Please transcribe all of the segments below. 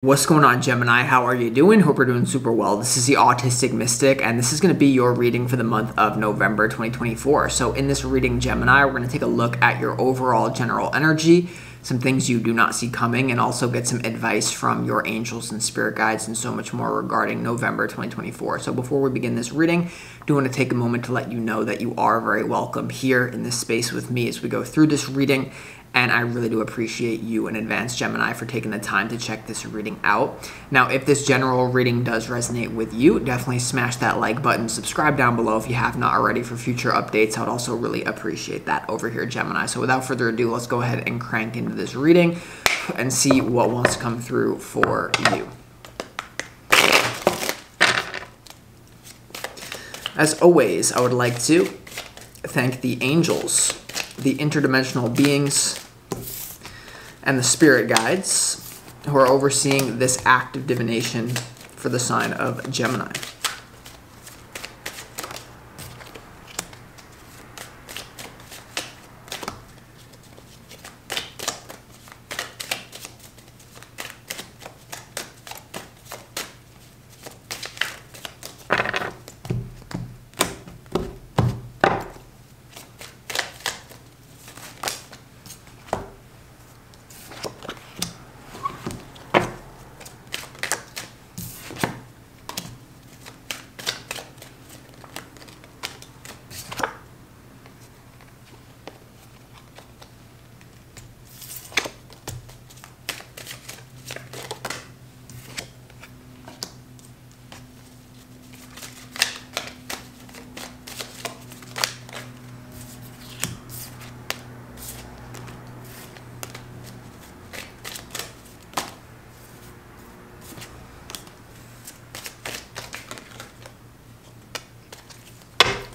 What's going on, Gemini? How are you doing? Hope you're doing super well. This is the Autistic Mystic, and this is going to be your reading for the month of November 2024. So in this reading, Gemini, we're going to take a look at your overall general energy, some things you do not see coming, and also get some advice from your angels and spirit guides and so much more regarding November 2024. So before we begin this reading, I do want to take a moment to let you know that you are very welcome here in this space with me as we go through this reading. And I really do appreciate you in advance, Gemini, for taking the time to check this reading out. Now, if this general reading does resonate with you, definitely smash that like button, subscribe down below if you have not already for future updates. I would also really appreciate that over here, Gemini. So without further ado, let's go ahead and crank into this reading and see what wants to come through for you. As always, I would like to thank the angels, the interdimensional beings, and the spirit guides who are overseeing this act of divination for the sign of Gemini.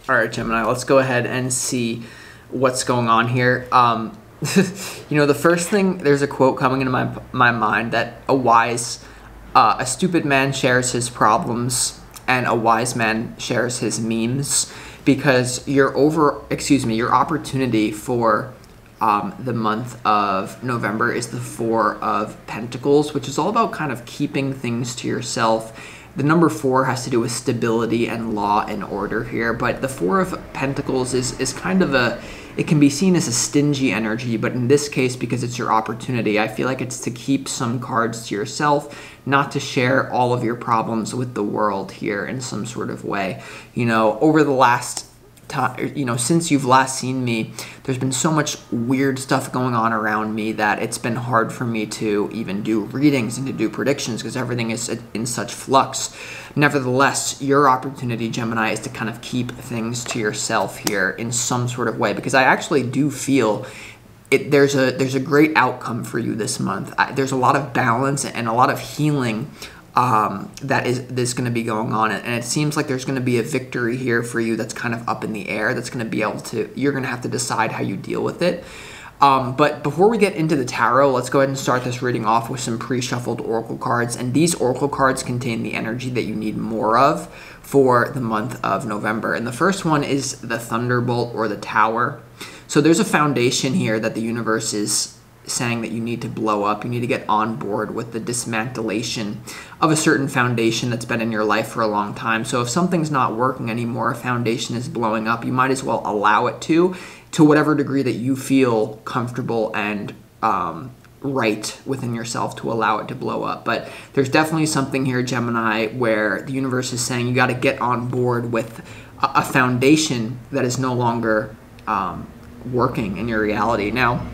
All right, Gemini, let's go ahead and see what's going on here. The first thing, there's a quote coming into my mind that a stupid man shares his problems and a wise man shares his memes, because your opportunity for the month of November is the Four of Pentacles, which is all about kind of keeping things to yourself. The number 4 has to do with stability and law and order here, but the Four of Pentacles is kind of it can be seen as a stingy energy, but in this case, because it's your opportunity, I feel like it's to keep some cards to yourself, not to share all of your problems with the world here in some sort of way. Over the last time, since you've last seen me, there's been so much weird stuff going on around me that it's been hard for me to even do readings and to do predictions because everything is in such flux. Nevertheless, your opportunity, Gemini, is to kind of keep things to yourself here in some sort of way, because I actually do feel there's a great outcome for you this month. There's a lot of balance and a lot of healing that is going to be going on, and it seems like there's going to be a victory here for you that's kind of up in the air. That's going to be you're going to have to decide how you deal with it. But before we get into the tarot, let's go ahead and start this reading off with some pre-shuffled oracle cards, and these oracle cards contain the energy that you need more of for the month of November. And the first one is the Thunderbolt, or the Tower. So there's a foundation here that the universe is saying that you need to blow up. You need to get on board with the dismantlation of a certain foundation that's been in your life for a long time. So if something's not working anymore, a foundation is blowing up, you might as well allow it to whatever degree that you feel comfortable and right within yourself to allow it to blow up. But there's definitely something here, Gemini, where the universe is saying you got to get on board with a foundation that is no longer working in your reality. Now,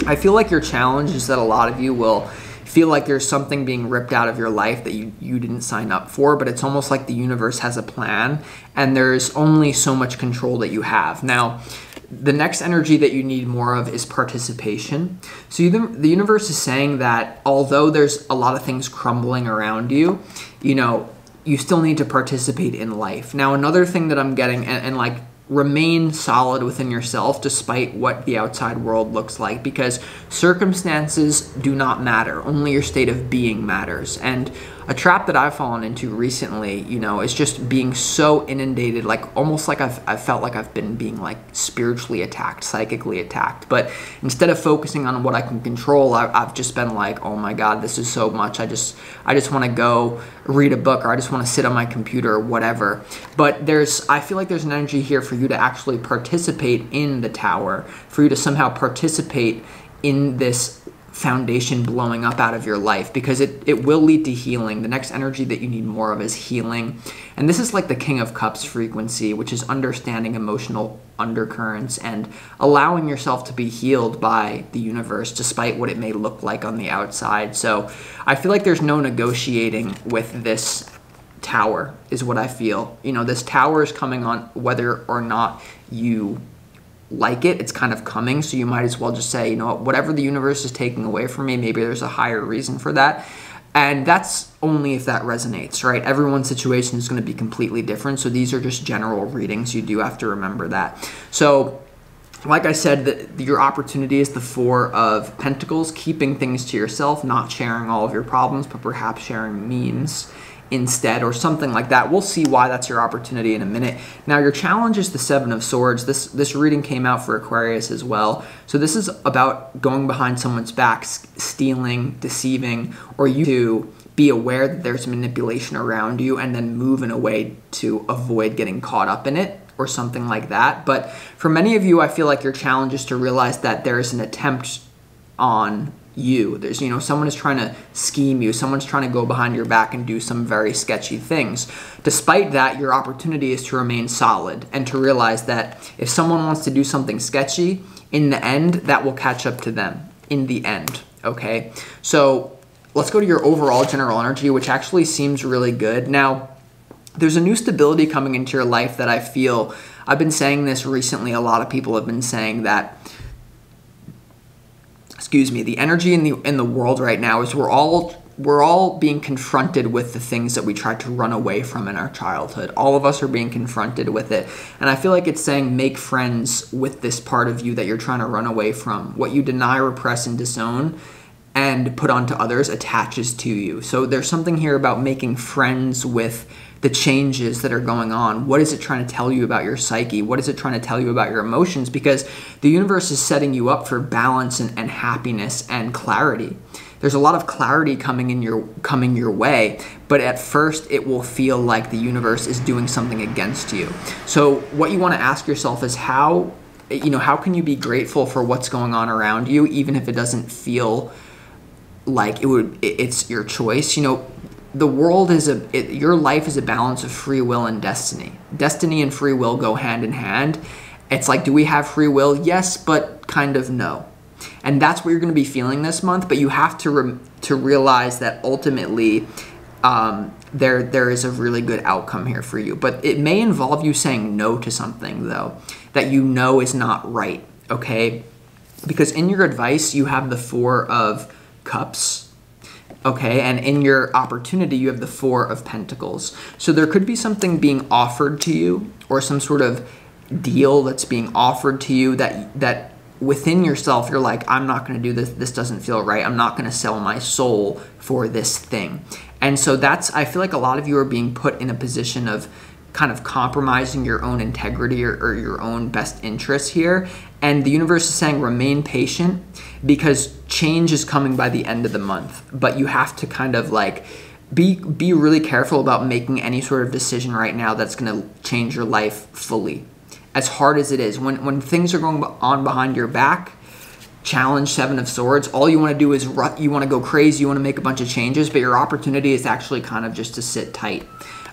I feel like your challenge is that a lot of you will feel like there's something being ripped out of your life that you didn't sign up for, but it's almost like the universe has a plan and there's only so much control that you have. Now, the next energy that you need more of is participation. So the universe is saying that although there's a lot of things crumbling around you, you still need to participate in life. Now, another thing that I'm getting, and like remain solid within yourself despite what the outside world looks like, because circumstances do not matter. Only your state of being matters. And a trap that I've fallen into recently, you know, is just being so inundated, like almost like I've felt like I've been being like spiritually attacked, psychically attacked. But instead of focusing on what I can control, I've just been like, oh my God, this is so much. I just want to go read a book, or I just want to sit on my computer or whatever. But I feel like there's an energy here for you to actually participate in the tower, for you to somehow participate in this foundation blowing up out of your life, because it will lead to healing. The next energy that you need more of is healing. And this is like the King of Cups frequency, which is understanding emotional undercurrents and allowing yourself to be healed by the universe despite what it may look like on the outside. So I feel like there's no negotiating with this tower, is what I feel. You know, this tower is coming on whether or not you like it. It's kind of coming, so you might as well just say, you know what, whatever the universe is taking away from me, maybe there's a higher reason for that. And that's only if that resonates, right? Everyone's situation is going to be completely different, so these are just general readings. You do have to remember that. So like I said, your opportunity is the Four of Pentacles, keeping things to yourself, not sharing all of your problems, but perhaps sharing memes instead, or something like that. We'll see why that's your opportunity in a minute. Now, your challenge is the Seven of Swords. This reading came out for Aquarius as well. So this is about going behind someone's back, stealing, deceiving, or you to be aware that there's manipulation around you and then move in a way to avoid getting caught up in it, or something like that. But for many of you, I feel like your challenge is to realize that there is an attempt on you. There's, you know, someone is trying to scheme you. Someone's trying to go behind your back and do some very sketchy things. Despite that, your opportunity is to remain solid and to realize that if someone wants to do something sketchy, in the end, that will catch up to them in the end, okay? So let's go to your overall general energy, which actually seems really good. Now, there's a new stability coming into your life that I feel, I've been saying this recently, a lot of people have been saying that, the energy in the world right now is we're all being confronted with the things that we tried to run away from in our childhood. All of us are being confronted with it. And I feel like it's saying make friends with this part of you that you're trying to run away from. What you deny, repress, and disown and put onto others attaches to you. So there's something here about making friends with the changes that are going on. What is it trying to tell you about your psyche? What is it trying to tell you about your emotions? Because the universe is setting you up for balance and happiness and clarity. There's a lot of clarity coming your way, but at first it will feel like the universe is doing something against you. So what you want to ask yourself is how can you be grateful for what's going on around you, even if it doesn't feel like it's your choice. You know, the world is your life is a balance of free will and destiny. Destiny and free will go hand in hand. It's like, do we have free will? Yes, but kind of no. And that's what you're going to be feeling this month. But you have to realize that ultimately there is a really good outcome here for you. But it may involve you saying no to something, though, that you know is not right, okay? Because in your advice, you have the Four of Cups. Okay, and in your opportunity, you have the Four of Pentacles. So there could be something being offered to you, or some sort of deal that's being offered to you that within yourself, you're like, I'm not going to do this. This doesn't feel right. I'm not going to sell my soul for this thing. And so I feel like a lot of you are being put in a position of kind of compromising your own integrity or your own best interests here. And the universe is saying remain patient, because change is coming by the end of the month. But you have to kind of like be really careful about making any sort of decision right now that's going to change your life fully. As hard as it is, when things are going on behind your back, challenge, Seven of Swords, all you want to do is you want to go crazy, you want to make a bunch of changes, but your opportunity is actually kind of just to sit tight.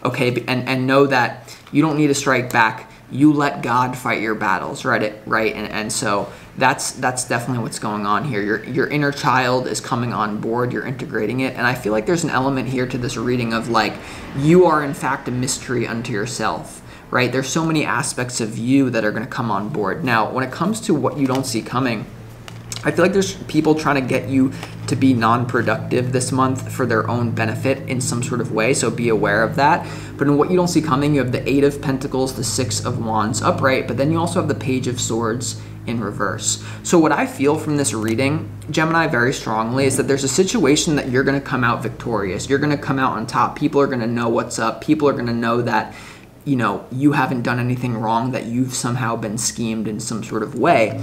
Okay, and know that you don't need to strike back. You let God fight your battles, right? And so that's definitely what's going on here. Your inner child is coming on board. You're integrating it, and I feel like there's an element here to this reading of like you are in fact a mystery unto yourself, right? There's so many aspects of you that are going to come on board. Now, when it comes to what you don't see coming, I feel like there's people trying to get you to be non-productive this month for their own benefit in some sort of way, so be aware of that. But in what you don't see coming, you have the 8 of Pentacles, the 6 of Wands upright, but then you also have the Page of Swords in reverse. So what I feel from this reading, Gemini, very strongly is that there's a situation that you're going to come out victorious. You're going to come out on top. People are going to know what's up. People are going to know that, you know, you haven't done anything wrong, that you've somehow been schemed in some sort of way.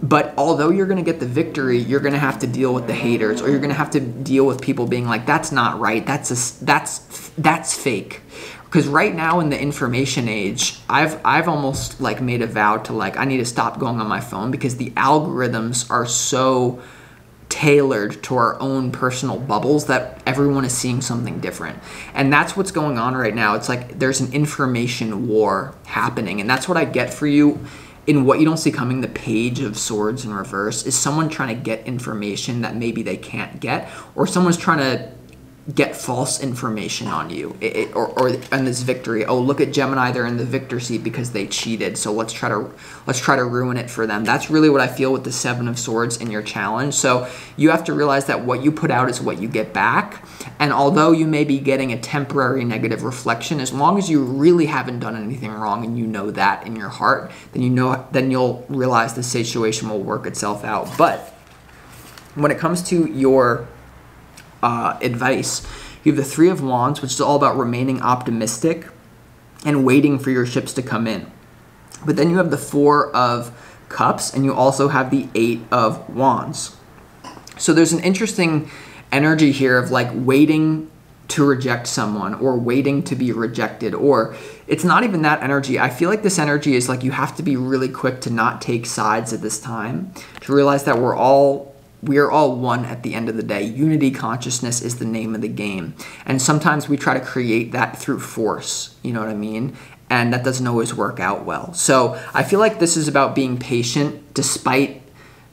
But although you're going to get the victory, you're going to have to deal with the haters, or you're going to have to deal with people being like, that's not right. That's fake. Because right now in the information age, I've almost like made a vow to like, I need to stop going on my phone because the algorithms are so tailored to our own personal bubbles that everyone is seeing something different. And that's what's going on right now. It's like there's an information war happening. And that's what I get for you in what you don't see coming, the Page of Swords in reverse, is someone trying to get information that maybe they can't get, or someone's trying to get false information on you, or on this victory. Oh, look at Gemini, they're in the victor seat because they cheated, so let's try to ruin it for them. That's really what I feel with the 7 of Swords in your challenge. So you have to realize that what you put out is what you get back. And although you may be getting a temporary negative reflection, as long as you really haven't done anything wrong and you know that in your heart, then you'll realize the situation will work itself out. But when it comes to your advice, you have the 3 of Wands, which is all about remaining optimistic and waiting for your ships to come in. But then you have the 4 of Cups, and you also have the 8 of Wands. So there's an interesting energy here of like waiting to reject someone, or waiting to be rejected, or it's not even that energy. I feel like this energy is like you have to be really quick to not take sides at this time, to realize that we are all one at the end of the day. Unity consciousness is the name of the game. And sometimes we try to create that through force, you know what I mean? And that doesn't always work out well. So I feel like this is about being patient despite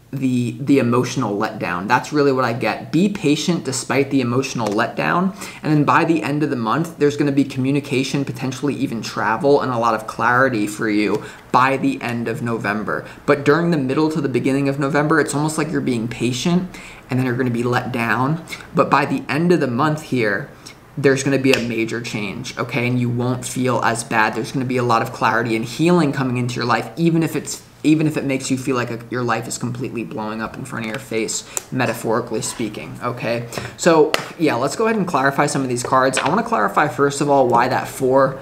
the emotional letdown. That's really what I get. Be patient despite the emotional letdown. And then by the end of the month, there's going to be communication, potentially even travel, and a lot of clarity for you by the end of November. But during the middle to the beginning of November, it's almost like you're being patient and then you're going to be let down. But by the end of the month here, there's going to be a major change, okay? And you won't feel as bad. There's going to be a lot of clarity and healing coming into your life, even if it makes you feel like your life is completely blowing up in front of your face, metaphorically speaking, okay? So, yeah, let's go ahead and clarify some of these cards. I want to clarify, first of all, why that 4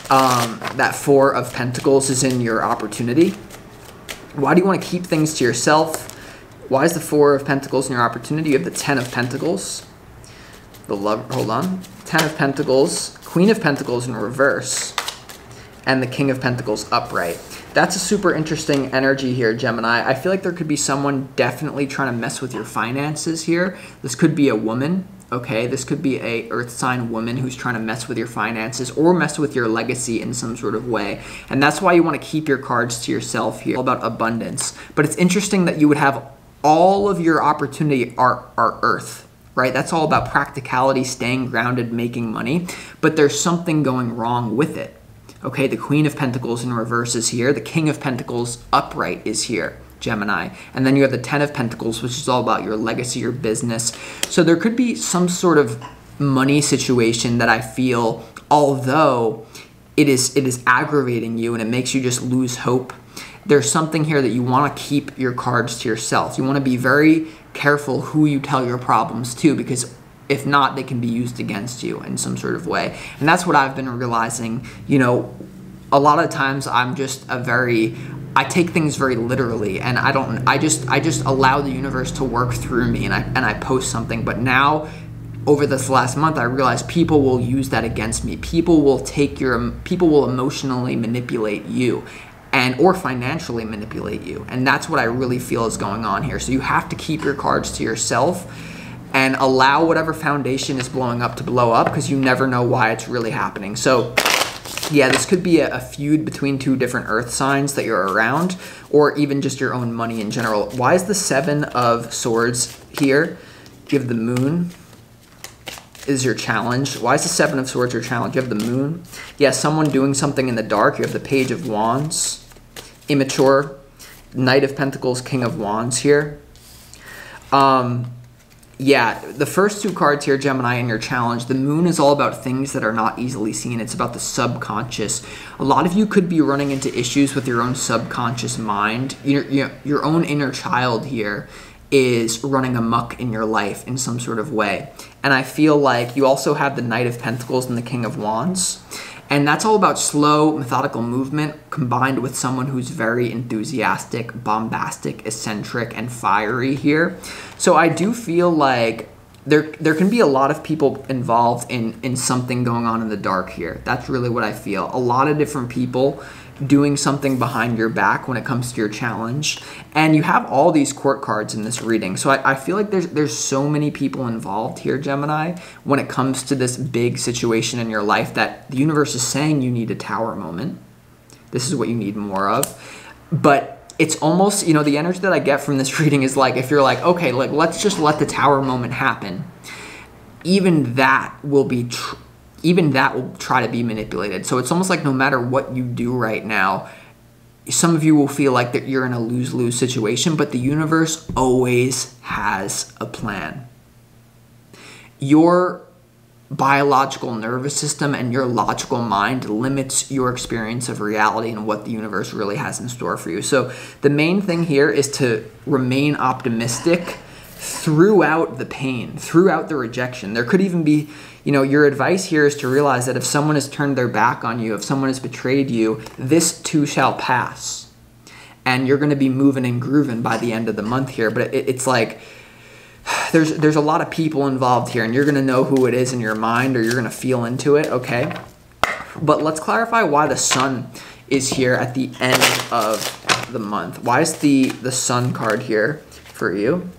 of Pentacles is in your opportunity. Why do you want to keep things to yourself? Why is the 4 of Pentacles in your opportunity? You have the 10 of Pentacles. Hold on. 10 of Pentacles, Queen of Pentacles in reverse, and the King of Pentacles upright. That's a super interesting energy here, Gemini. I feel like there could be someone definitely trying to mess with your finances here. This could be a woman, okay? This could be a earth sign woman who's trying to mess with your finances or mess with your legacy in some sort of way. And that's why you want to keep your cards to yourself here. All about abundance. But it's interesting that you would have all of your opportunity are earth, right? That's all about practicality, staying grounded, making money. But there's something going wrong with it. Okay, the Queen of Pentacles in reverse is here. The King of Pentacles upright is here, Gemini. And then you have the 10 of Pentacles, which is all about your legacy, your business. So there could be some sort of money situation that I feel, although it is aggravating you and it makes you just lose hope, there's something here that you want to keep your cards to yourself. You want to be very careful who you tell your problems to, because if not, they can be used against you in some sort of way. And that's what I've been realizing. You know, a lot of times I'm just I take things very literally, and I just allow the universe to work through me, and I post something. But now, over this last month, I realized people will use that against me. People will emotionally manipulate you, or financially manipulate you. And that's what I really feel is going on here. So you have to keep your cards to yourself and allow whatever foundation is blowing up to blow up, because you never know why it's really happening. So yeah, this could be a feud between 2 different earth signs that you're around, or even just your own money in general. Why is the 7 of Swords here? You have the Moon is your challenge. Why is the 7 of Swords your challenge? You have the Moon. Yeah, someone doing something in the dark. You have the Page of Wands. Immature. Knight of Pentacles, King of Wands here. Yeah, the first two cards here, Gemini, in your challenge, the moon is all about things that are not easily seen. It's about the subconscious. A lot of you could be running into issues with your own subconscious mind. Your own inner child here is running amok in your life in some sort of way. And I feel like you also have the Knight of Pentacles and the King of Wands. And that's all about slow, methodical movement combined with someone who's very enthusiastic, bombastic, eccentric, and fiery here. So I do feel like there can be a lot of people involved in something going on in the dark here. That's really what I feel. A lot of different people doing something behind your back when it comes to your challenge. And you have all these court cards in this reading. So I feel like there's so many people involved here, Gemini, when it comes to this big situation in your life that the universe is saying you need a tower moment. This is what you need more of. But it's almost, the energy that I get from this reading is like, if you're like, okay, like, let's just let the tower moment happen. Even that will try to be manipulated. So it's almost like no matter what you do right now, some of you will feel like that you're in a lose-lose situation, but the universe always has a plan. Your biological nervous system and your logical mind limits your experience of reality and what the universe really has in store for you. So the main thing here is to remain optimistic throughout the pain, throughout the rejection. There could even be, your advice here is to realize that if someone has turned their back on you, if someone has betrayed you, this too shall pass. And you're going to be moving and grooving by the end of the month here. But it's like, there's a lot of people involved here, and you're going to know who it is in your mind, or you're going to feel into it, okay? But let's clarify why the Sun is here at the end of the month. Why is the Sun card here for you?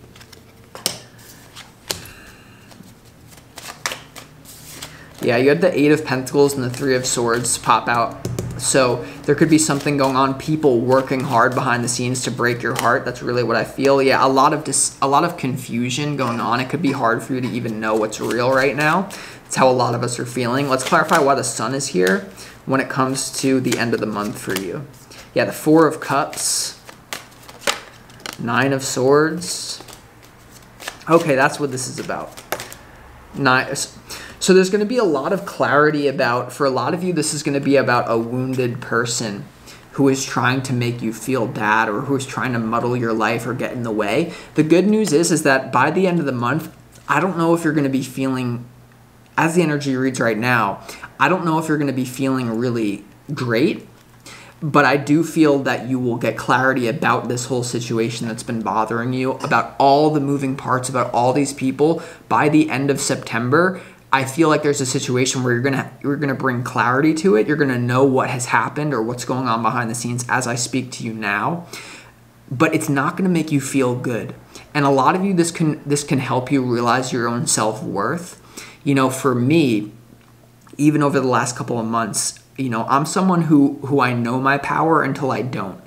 Yeah, you had the Eight of Pentacles and the Three of Swords pop out. So there could be something going on, people working hard behind the scenes to break your heart. That's really what I feel. Yeah, a lot of confusion going on. It could be hard for you to even know what's real right now. That's how a lot of us are feeling. Let's clarify why the Sun is here when it comes to the end of the month for you. Yeah, the Four of Cups, Nine of Swords. Okay, that's what this is about. Nice. So there's going to be a lot of clarity about, for a lot of you, this is going to be about a wounded person who is trying to make you feel bad, or who is trying to muddle your life or get in the way. The good news is that by the end of the month, I don't know if you're going to be feeling, as the energy reads right now, I don't know if you're going to be feeling really great, but I do feel that you will get clarity about this whole situation that's been bothering you, about all the moving parts, about all these people. By the end of September, I feel like there's a situation where you're gonna bring clarity to it. You're gonna know what has happened or what's going on behind the scenes as I speak to you now. But it's not gonna make you feel good. And a lot of you, this can help you realize your own self-worth. For me, even over the last couple of months, I'm someone who I know my power until I don't.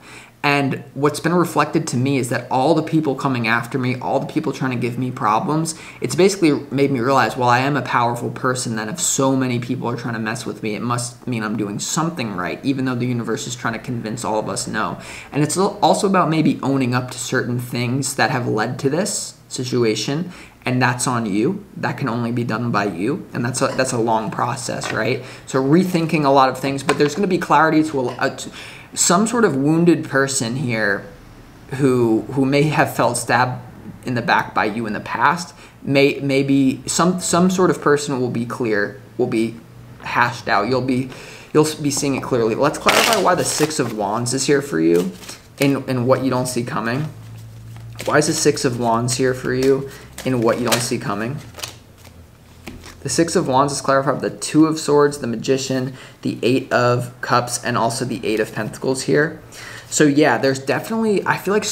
And what's been reflected to me is that all the people coming after me, all the people trying to give me problems, it's basically made me realize, well, I am a powerful person, that if so many people are trying to mess with me, it must mean I'm doing something right, even though the universe is trying to convince all of us no. And it's also about maybe owning up to certain things that have led to this situation, and that's on you. That can only be done by you, and that's a long process, right? So rethinking a lot of things, but there's going to be clarity to some sort of wounded person here who may have felt stabbed in the back by you in the past. Maybe some sort of person will be clear, will be hashed out. You'll be seeing it clearly. Let's clarify why the Six of Wands is here for you in what you don't see coming. Why is the Six of Wands here for you in what you don't see coming? The Six of Wands is clarified with the Two of Swords, the Magician, the Eight of Cups, and also the Eight of Pentacles here. So yeah, there's definitely, I feel like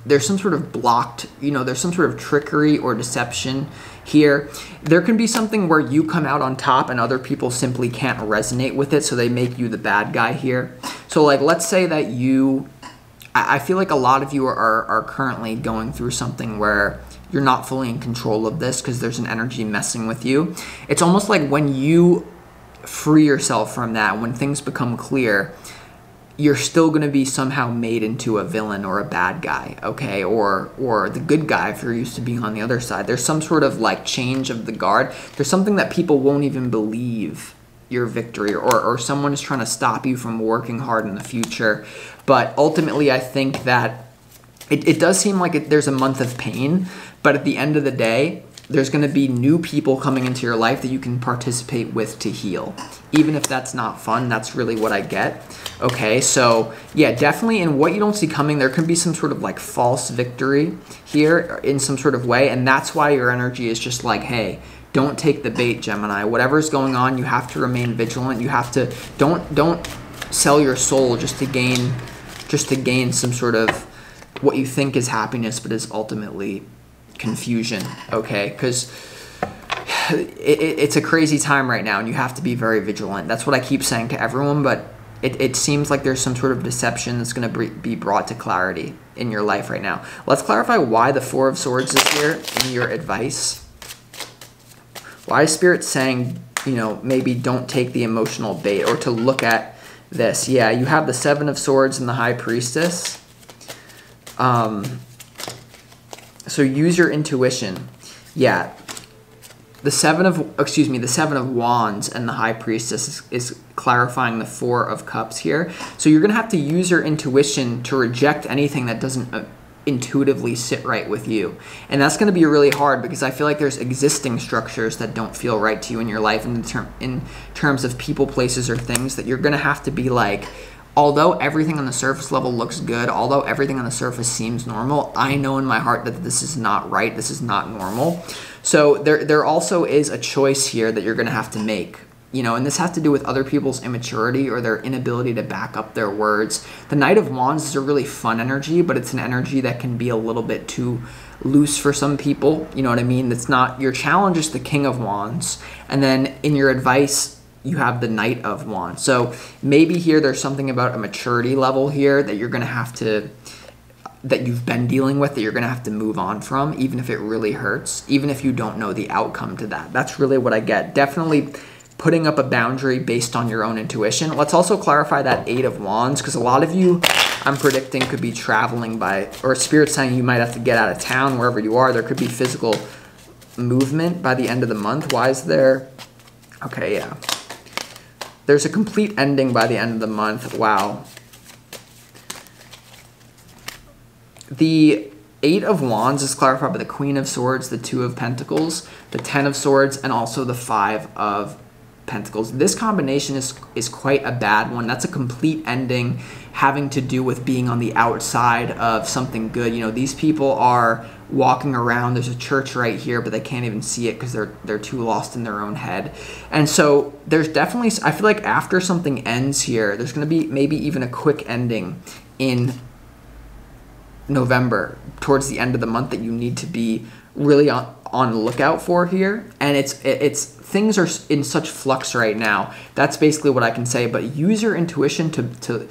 there's some sort of blocked, there's some sort of trickery or deception here. There can be something where you come out on top and other people simply can't resonate with it, so they make you the bad guy here. So like, let's say that I feel like a lot of you are currently going through something where you're not fully in control of this because there's an energy messing with you. It's almost like when you free yourself from that, when things become clear, you're still going to be somehow made into a villain or a bad guy, okay? Or the good guy if you're used to being on the other side. There's some sort of like change of the guard. There's something that people won't even believe your victory, or someone is trying to stop you from working hard in the future. But ultimately, I think that it does seem like there's a month of pain, but at the end of the day, there's going to be new people coming into your life that you can participate with to heal. Even if that's not fun, that's really what I get. Okay, so yeah, definitely in what you don't see coming, there can be some sort of like false victory here in some sort of way. And that's why your energy is just like, hey, don't take the bait, Gemini. Whatever's going on, you have to remain vigilant. You have to, don't sell your soul just to gain some sort of what you think is happiness, but is ultimately confusion, okay? Because it's a crazy time right now, and you have to be very vigilant. That's what I keep saying to everyone, but it seems like there's some sort of deception that's going to be brought to clarity in your life right now. Let's clarify why the Four of Swords is here in your advice. Why is Spirit saying, you know, maybe don't take the emotional bait, or to look at this? Yeah, you have the Seven of Swords and the High Priestess. So use your intuition. Yeah. The Seven of Wands and the High Priestess is clarifying the Four of Cups here. So you're going to have to use your intuition to reject anything that doesn't intuitively sit right with you. And that's going to be really hard, because I feel like there's existing structures that don't feel right to you in your life in terms of people, places, or things that you're going to have to be like, although everything on the surface level looks good, although everything on the surface seems normal, I know in my heart that this is not right, this is not normal. So there also is a choice here that you're going to have to make. You know, and this has to do with other people's immaturity or their inability to back up their words. The Knight of Wands is a really fun energy, but it's an energy that can be a little bit too loose for some people. You know what I mean? It's not, your challenge is the King of Wands. And then in your advice, you have the Knight of Wands. So maybe here there's something about a maturity level here that you're going to have to, that you've been dealing with, that you're going to have to move on from, even if it really hurts, even if you don't know the outcome to that. That's really what I get. Definitely putting up a boundary based on your own intuition. Let's also clarify that Eight of Wands, because a lot of you, I'm predicting, could be traveling by, or Spirit saying you might have to get out of town wherever you are. There could be physical movement by the end of the month. Why is there? Okay, yeah. There's a complete ending by the end of the month. Wow. The Eight of Wands is clarified by the Queen of Swords, the Two of Pentacles, the Ten of Swords, and also the Five of Pentacles. This combination is quite a bad one. That's a complete ending having to do with being on the outside of something good. You know, these people are walking around. There's a church right here, but they can't even see it because they're too lost in their own head. And so there's definitely, I feel like after something ends here, there's going to be maybe even a quick ending in November, towards the end of the month, that you need to be really on the lookout for here. And it's things are in such flux right now. That's basically what I can say. But use your intuition to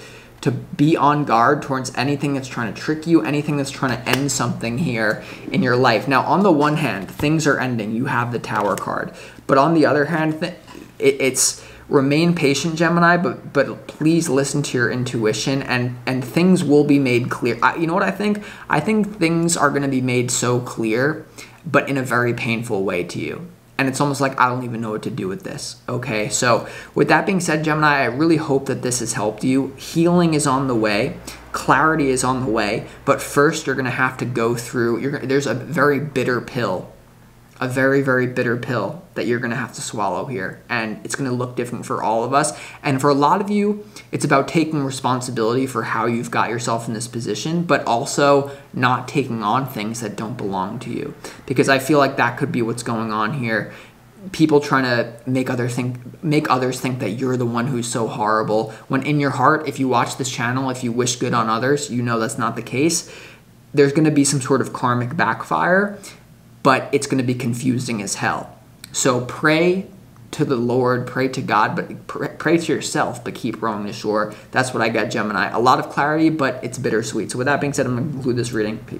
be on guard towards anything that's trying to trick you, anything that's trying to end something here in your life. Now, on the one hand, things are ending. You have the Tower card. But on the other hand, it's remain patient, Gemini, but please listen to your intuition, and things will be made clear. You know what I think? I think things are going to be made so clear, but in a very painful way to you. And it's almost like, I don't even know what to do with this. Okay, so with that being said, Gemini, I really hope that this has helped you. Healing is on the way. Clarity is on the way. But first, you're going to have to go through, there's a very bitter pill. A very, very bitter pill that you're going to have to swallow here. And it's going to look different for all of us. And for a lot of you, it's about taking responsibility for how you've got yourself in this position, but also not taking on things that don't belong to you. Because I feel like that could be what's going on here. People trying to make others think that you're the one who's so horrible. When in your heart, if you watch this channel, if you wish good on others, you know that's not the case. There's going to be some sort of karmic backfire, but it's going to be confusing as hell. So pray to the Lord, pray to God, but pray to yourself, but keep rowing the shore. That's what I got, Gemini. A lot of clarity, but it's bittersweet. So with that being said, I'm going to conclude this reading. Peace.